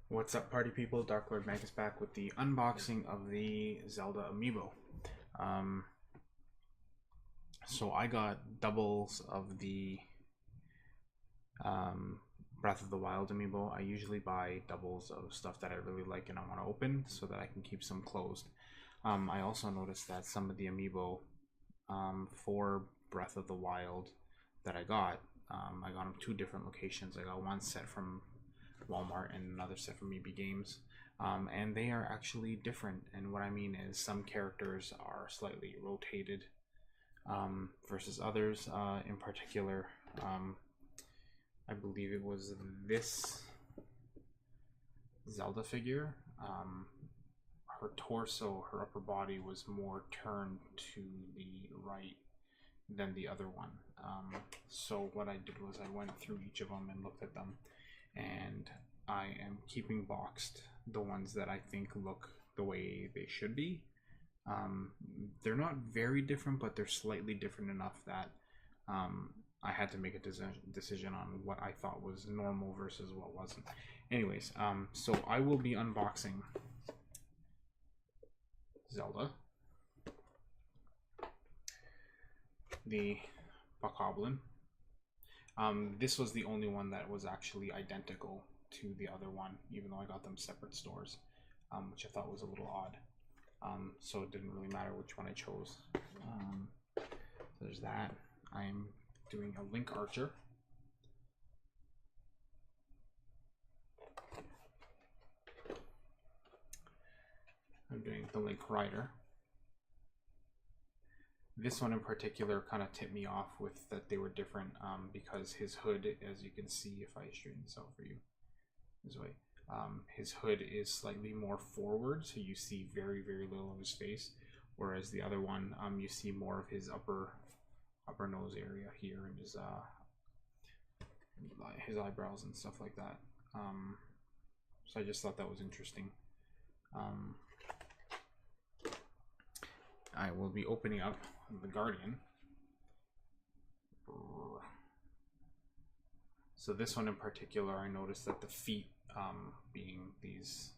What's up, party people? DarkLordMagus back with the unboxing of the Zelda Amiibo. Um, so I got doubles of the Breath of the Wild Amiibo. I usually buy doubles of stuff that I really like and I want to open so that I can keep some closed. I also noticed that some of the Amiibo for Breath of the Wild that I got them two different locations. I got one set from Walmart and another set from EB Games, and they are actually different. And what I mean is some characters are slightly rotated versus others. In particular, I believe it was this Zelda figure. Her torso, her upper body was more turned to the right than the other one. So what I did was I went through each of them and looked at them, and I am keeping boxed the ones that I think look the way they should be. They're not very different, but they're slightly different enough that I had to make a decision on what I thought was normal versus what wasn't. Anyways, so I will be unboxing Zelda, the Bokoblin. This was the only one that was actually identical to the other one, even though I got them separate stores, which I thought was a little odd. So it didn't really matter which one I chose. So there's that. I'm doing a Link Archer. I'm doing the Link Rider. This one in particular kind of tipped me off with that they were different because his hood, as you can see, if I straighten this out for you this way, his hood is slightly more forward, so you see very, very little of his face, whereas the other one, you see more of his upper nose area here and his eyebrows and stuff like that. So I just thought that was interesting. I will be opening up the Guardian. So this one in particular, I noticed that the feet, being these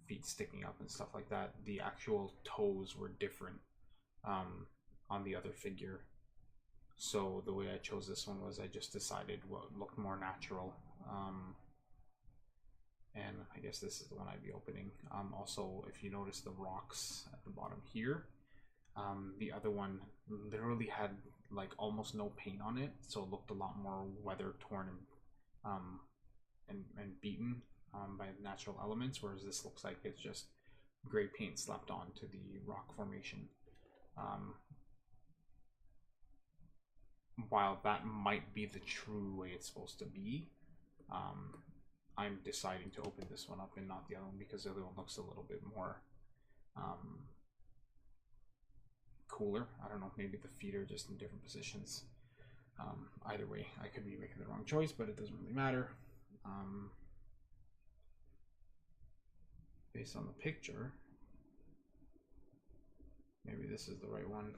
feet sticking up and stuff like that, the actual toes were different on the other figure. So the way I chose this one was I just decided what looked more natural. And I guess this is the one I'd be opening. Also, if you notice the rocks at the bottom here, the other one literally had like almost no paint on it, so it looked a lot more weather torn and beaten by natural elements, whereas this looks like it's just gray paint slapped onto the rock formation. While that might be the true way it's supposed to be, I'm deciding to open this one up and not the other one because the other one looks a little bit more cooler. I don't know, maybe the feet are just in different positions. Either way, I could be making the wrong choice, but it doesn't really matter. Based on the picture, maybe this is the right one.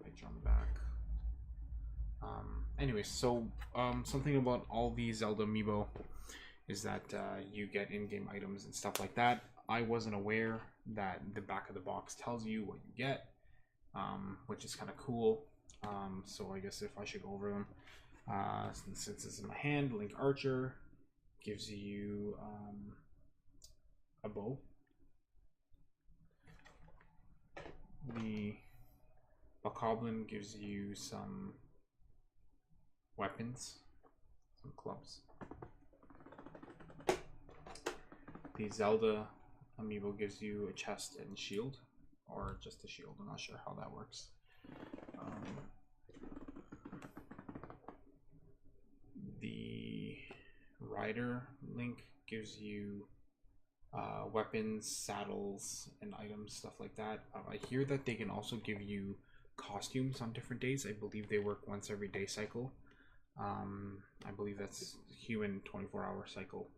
Picture on the back. Anyways, so something about all these Zelda Amiibo is that you get in-game items and stuff like that. I wasn't aware that the back of the box tells you what you get, which is kind of cool. So I guess if I should go over them, since it's in my hand, Link Archer gives you a bow. The Bokoblin gives you some weapons, some clubs. The Zelda Amiibo gives you a chest and shield, or just a shield. I'm not sure how that works. The Rider Link gives you weapons, saddles, and items, stuff like that. I hear that they can also give you costumes on different days. I believe they work once every day cycle. I believe that's human 24-hour cycle.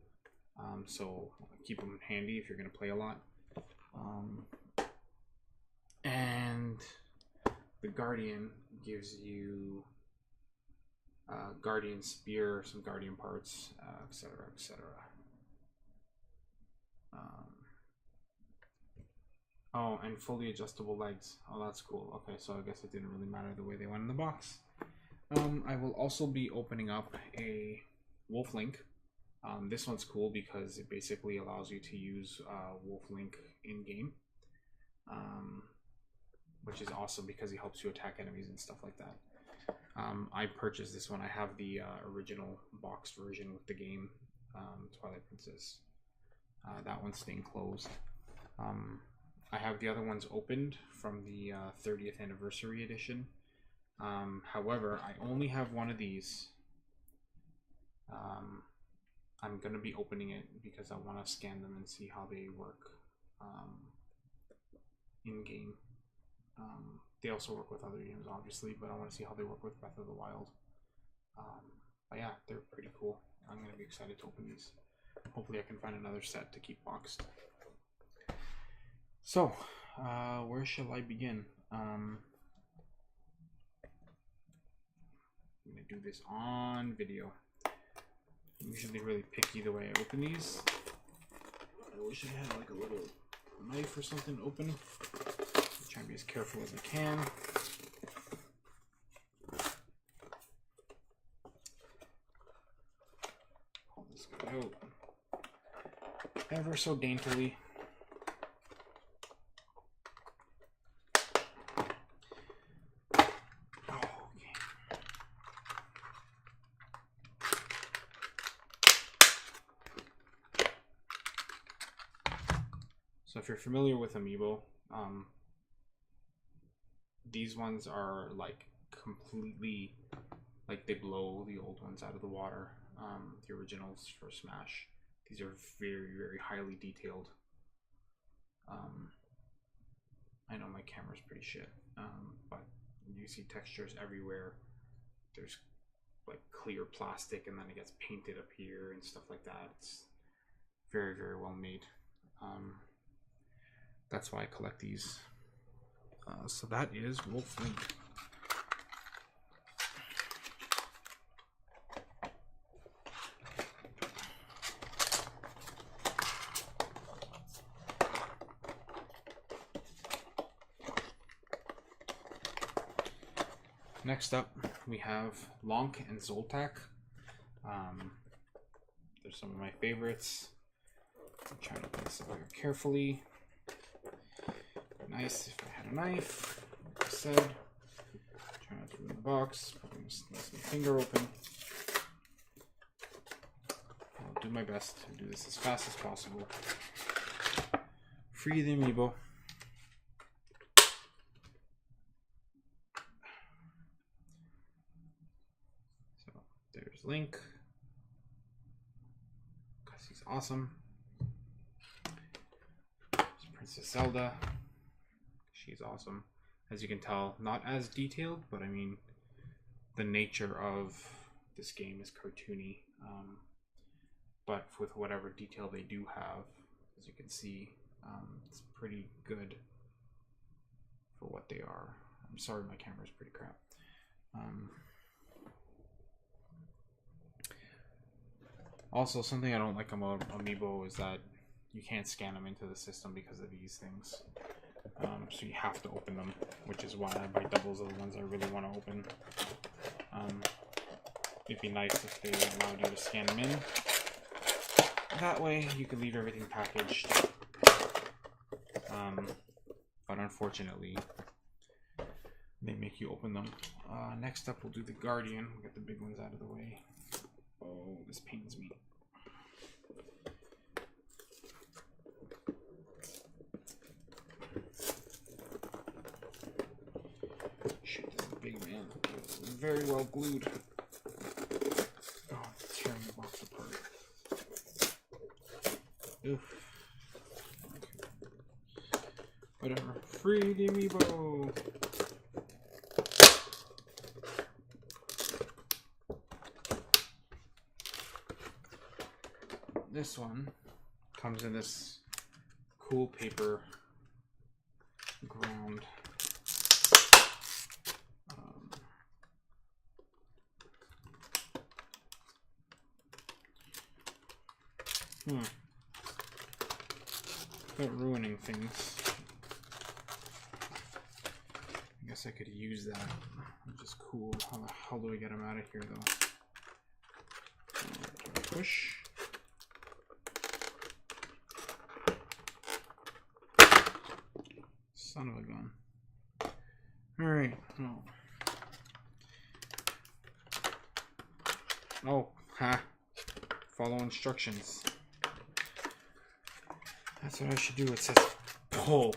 So keep them handy if you're going to play a lot. And the Guardian gives you Guardian Spear, some Guardian parts, etc., etc. Oh, and fully adjustable legs. Oh, that's cool. Okay, so I guess it didn't really matter the way they went in the box. I will also be opening up a Wolf Link. This one's cool because it basically allows you to use Wolf Link in-game. Which is awesome because he helps you attack enemies and stuff like that. I purchased this one. I have the original boxed version with the game, Twilight Princess. That one's staying closed. I have the other ones opened from the 30th anniversary edition. However, I only have one of these. I'm going to be opening it because I want to scan them and see how they work in-game. They also work with other games, obviously, but I want to see how they work with Breath of the Wild. But yeah, they're pretty cool. I'm going to be excited to open these. Hopefully I can find another set to keep boxed. So, where shall I begin? I'm going to do this on video. I'm usually really picky the way I open these. I wish I had like a little knife or something to open. I'm trying to be as careful as I can. Pull this guy out ever so daintily. So if you're familiar with Amiibo, these ones are like completely, like they blow the old ones out of the water. The originals for Smash. These are very, very highly detailed. I know my camera's pretty shit, but you see textures everywhere. There's like clear plastic and then it gets painted up here and stuff like that. It's very, very well made. That's why I collect these. So that is Wolf Link. Next up, we have Lonk and Zoltak. They're some of my favorites. I'm trying to put this over here carefully. Nice if I had a knife, like I said. Try not to ruin the box. Put my finger open. I'll do my best to do this as fast as possible. Free the Amiibo. So there's Link. Because he's awesome. There's Princess Zelda. She's awesome. As you can tell, not as detailed, but I mean, the nature of this game is cartoony. But with whatever detail they do have, as you can see, it's pretty good for what they are. I'm sorry, my camera's pretty crap. Also, something I don't like about Amiibo is that you can't scan them into the system because of these things. So you have to open them, which is why I buy doubles of the ones I really want to open. It'd be nice if they allowed you to scan them in. That way you can leave everything packaged. But unfortunately, they make you open them. Next up, we'll do the Guardian. We'll get the big ones out of the way. Oh, this pains me. Shit, this is big, man. It's very well glued. Oh, it's tearing the box apart. Oof. Okay. Whatever. Free the Amiibo! This one comes in this cool paper ground. without ruining things. I guess I could use that, which is cool. How the hell do I get them out of here, though? Push. Son of a gun. Alright. Oh, ha. Follow instructions. That's what I should do. It says pull.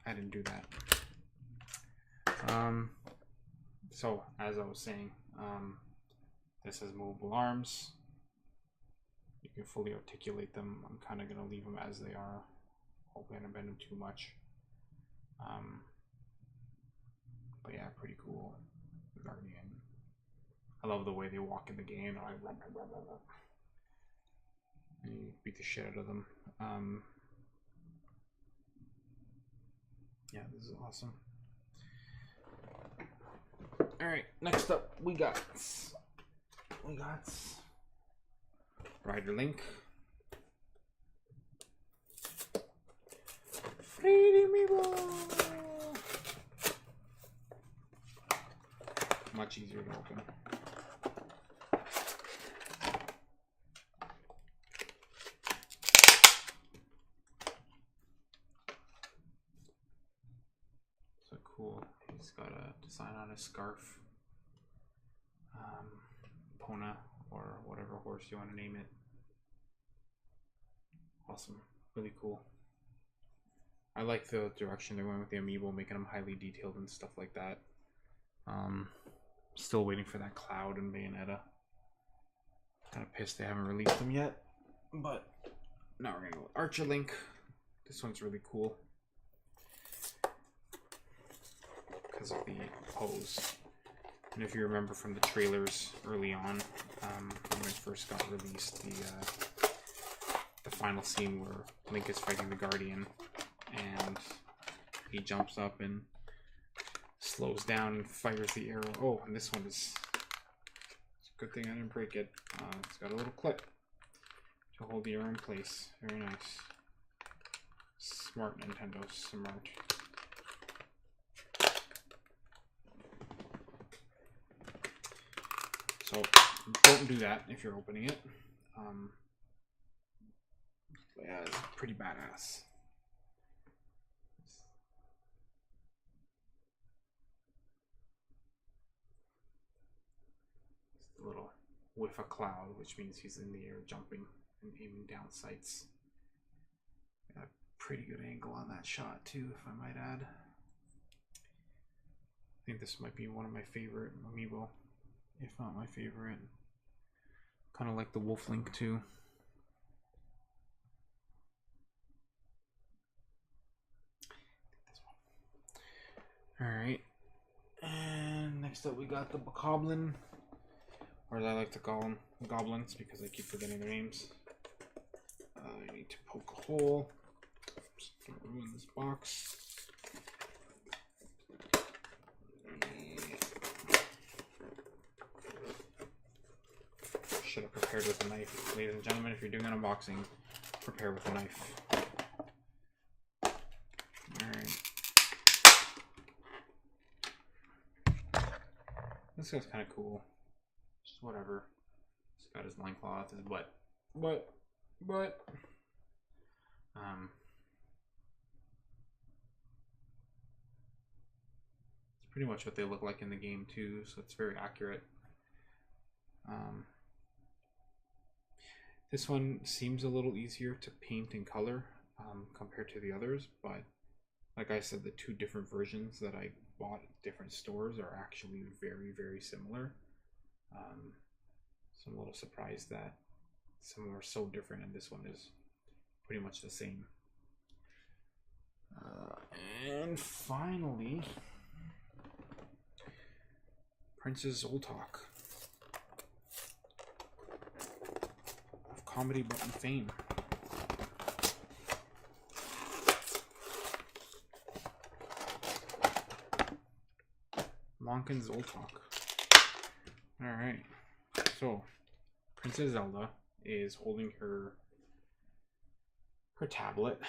I didn't do that. So, as I was saying, this has movable arms. You can fully articulate them. I'm kind of going to leave them as they are. Hopefully I don't bend them too much. But yeah, pretty cool. The Guardian. I love the way they walk in the game. And you beat the shit out of them. Yeah, this is awesome. Alright, next up we got Rider Link. Wild Amiibo! Much easier to open. So cool. He's got a design on his scarf. Pona, or whatever horse you want to name it. Awesome. Really cool. I like the direction they're going with the Amiibo, making them highly detailed and stuff like that. Still waiting for that Cloud and Bayonetta. Kind of pissed they haven't released them yet. But now we're going to go with Archer Link. This one's really cool because of the pose. And if you remember from the trailers early on, when it first got released, the final scene where Link is fighting the Guardian, and he jumps up and slows down and fires the arrow. Oh, and this one is... It's a good thing I didn't break it. It's got a little clip to hold the arrow in place. Very nice. Smart Nintendo, smart. So don't do that if you're opening it. But yeah, it's pretty badass. It's a little whiff of cloud, which means he's in the air jumping and aiming down sights. Got a pretty good angle on that shot too, if I might add. I think this might be one of my favorite Amiibo, if not my favorite. Kind of like the Wolf Link too. Alright, and next up we got the Bokoblin, or as I like to call them, Goblins, because I keep forgetting their names. I need to poke a hole, just don't ruin this box. Should have prepared with a knife. Ladies and gentlemen, if you're doing an unboxing, prepare with a knife. Alright. This guy's kind of cool. Just whatever. He's got his loincloth, his butt. It's pretty much what they look like in the game too, so it's very accurate. This one seems a little easier to paint and color compared to the others, but like I said, the two different versions that I bought at different stores are actually very, very similar. So I'm a little surprised that some of them are so different and this one is pretty much the same. And finally, Princess Zoltok of Comedy Button fame. Monken Zoltok. Alright, so Princess Zelda is holding her tablet,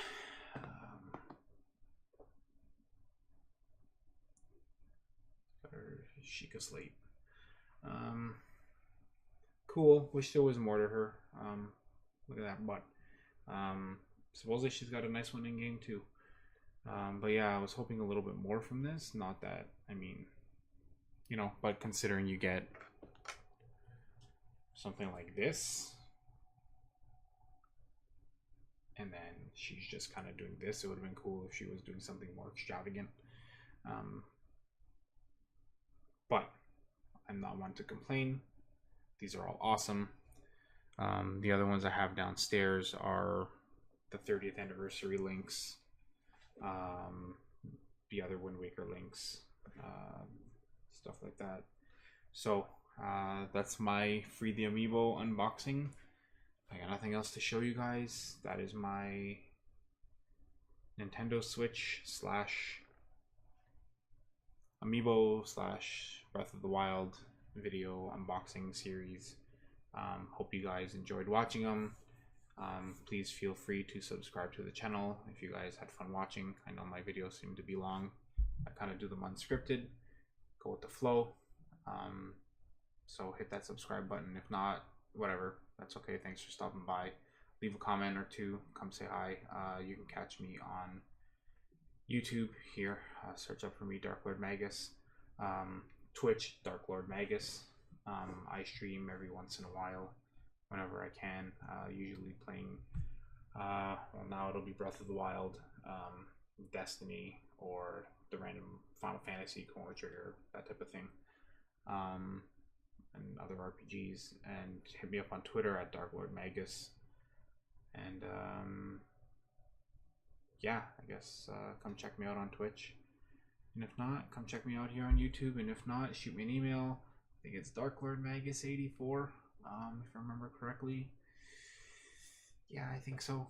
Got her Sheikah Slate. Cool. Wish there was more to her. Look at that butt. Supposedly she's got a nice one in game too. But yeah, I was hoping a little bit more from this. Not that, I mean, you know, but considering you get something like this, and then she's just kind of doing this, it would have been cool if she was doing something more extravagant. But I'm not one to complain. These are all awesome. The other ones I have downstairs are the 30th anniversary links, the other Wind Waker links, stuff like that. So that's my Free the Amiibo unboxing. I got nothing else to show you guys. That is my Nintendo Switch / Amiibo / Breath of the Wild video unboxing series. Hope you guys enjoyed watching them. Please feel free to subscribe to the channel if you guys had fun watching. I know my videos seem to be long. I kind of do them unscripted, go with the flow. So hit that subscribe button. If not, whatever, that's okay. Thanks for stopping by. Leave a comment or two, come say hi. You can catch me on YouTube here. Search up for me, DarkLordMagus. Twitch, DarkLordMagus. I stream every once in a while whenever I can, usually playing, well, now it'll be Breath of the Wild, Destiny, or the random Final Fantasy, Chrono Trigger, that type of thing, and other RPGs. And hit me up on Twitter at DarkLordMagus. And yeah, I guess come check me out on Twitch. And if not, come check me out here on YouTube. And if not, shoot me an email. I think it's DarkLordMagus84, if I remember correctly. Yeah, I think so.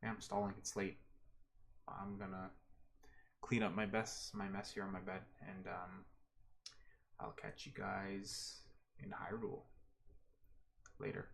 Yeah, I'm stalling. It's late. I'm gonna clean up my mess here on my bed, and I'll catch you guys in Hyrule later.